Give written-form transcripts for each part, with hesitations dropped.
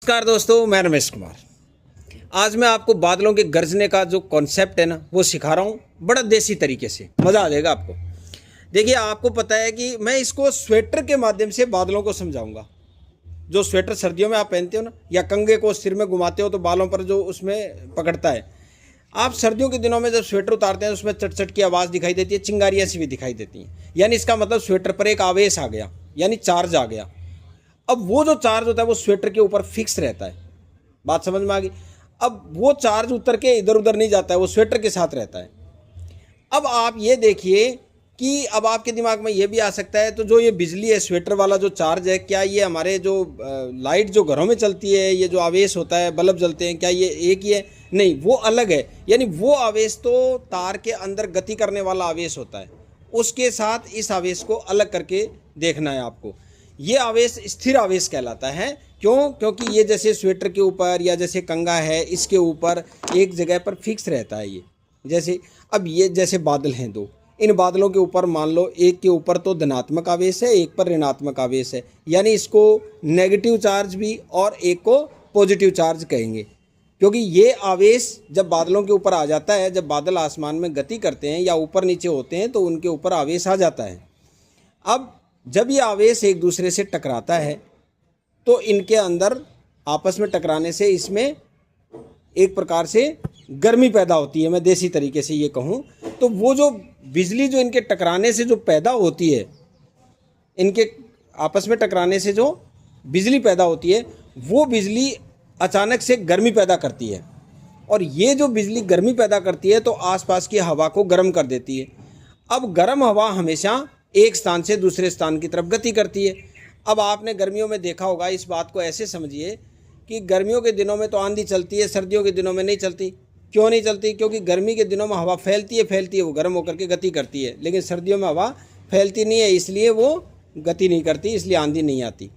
नमस्कार दोस्तों, मैं रमेश कुमार। आज मैं आपको बादलों के गरजने का जो कॉन्सेप्ट है ना वो सिखा रहा हूँ बड़ा देसी तरीके से। मज़ा आ जाएगा आपको। देखिए, आपको पता है कि मैं इसको स्वेटर के माध्यम से बादलों को समझाऊंगा। जो स्वेटर सर्दियों में आप पहनते हो ना, या कंघे को सिर में घुमाते हो तो बालों पर जो उसमें पकड़ता है। आप सर्दियों के दिनों में जब स्वेटर उतारते हैं उसमें चट चट की आवाज़ दिखाई देती है, चिंगारियाँ सी भी दिखाई देती हैं। यानी इसका मतलब स्वेटर पर एक आवेश आ गया, यानी चार्ज आ गया। अब वो जो चार्ज होता है वो स्वेटर के ऊपर फिक्स रहता है। बात समझ में आ गई। अब वो चार्ज उतर के इधर उधर नहीं जाता है, वो स्वेटर के साथ रहता है। अब आप ये देखिए कि अब आपके दिमाग में ये भी आ सकता है, तो जो ये बिजली है, स्वेटर वाला जो चार्ज है, क्या ये हमारे जो लाइट जो घरों में चलती है, ये जो आवेश होता है, बल्ब जलते हैं, क्या ये एक ही है? नहीं, वो अलग है। यानी वो आवेश तो तार के अंदर गति करने वाला आवेश होता है, उसके साथ इस आवेश को अलग करके देखना है आपको। ये आवेश स्थिर आवेश कहलाता है। क्यों? क्योंकि ये जैसे स्वेटर के ऊपर या जैसे कंघा है, इसके ऊपर एक जगह पर फिक्स रहता है ये। जैसे अब ये जैसे बादल हैं दो, इन बादलों के ऊपर मान लो एक के ऊपर तो धनात्मक आवेश है, एक पर ऋणात्मक आवेश है, यानी इसको नेगेटिव चार्ज भी और एक को पॉजिटिव चार्ज कहेंगे। क्योंकि ये आवेश जब बादलों के ऊपर आ जाता है, जब बादल आसमान में गति करते हैं या ऊपर नीचे होते हैं तो उनके ऊपर आवेश आ जाता है। अब जब ये आवेश एक दूसरे से टकराता है तो इनके अंदर आपस में टकराने से इसमें एक प्रकार से गर्मी पैदा होती है। मैं देसी तरीके से ये कहूँ तो वो जो बिजली जो इनके टकराने से जो पैदा होती है, इनके आपस में टकराने से जो बिजली पैदा होती है, वो बिजली अचानक से गर्मी पैदा करती है। और ये जो बिजली गर्मी पैदा करती है तो आसपास की हवा को गर्म कर देती है। अब गर्म हवा हमेशा एक स्थान से दूसरे स्थान की तरफ गति करती है। अब आपने गर्मियों में देखा होगा, इस बात को ऐसे समझिए कि गर्मियों के दिनों में तो आंधी चलती है, सर्दियों के दिनों में नहीं चलती। क्यों नहीं चलती? क्योंकि गर्मी के दिनों में हवा फैलती है, वो गर्म होकर के गति करती है। लेकिन सर्दियों में हवा फैलती नहीं है, इसलिए वो गति नहीं करती, इसलिए आंधी नहीं आती।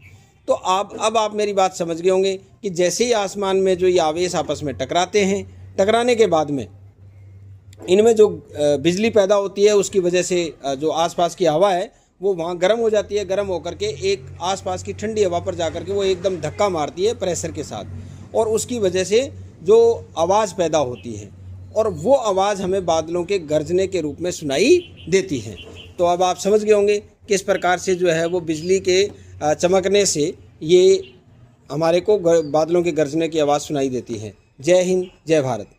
तो अब आप मेरी बात समझ गए होंगे कि जैसे ही आसमान में जो ये आवेश आपस में टकराते हैं, टकराने के बाद में इनमें जो बिजली पैदा होती है, उसकी वजह से जो आसपास की हवा है वो वहाँ गर्म हो जाती है। गर्म होकर के एक आसपास की ठंडी हवा पर जाकर के वो एकदम धक्का मारती है प्रेशर के साथ, और उसकी वजह से जो आवाज़ पैदा होती है, और वो आवाज़ हमें बादलों के गरजने के रूप में सुनाई देती है। तो अब आप समझ गए होंगे किस प्रकार से जो है वो बिजली के चमकने से ये हमारे को बादलों के गरजने की आवाज़ सुनाई देती है। जय हिंद, जय भारत।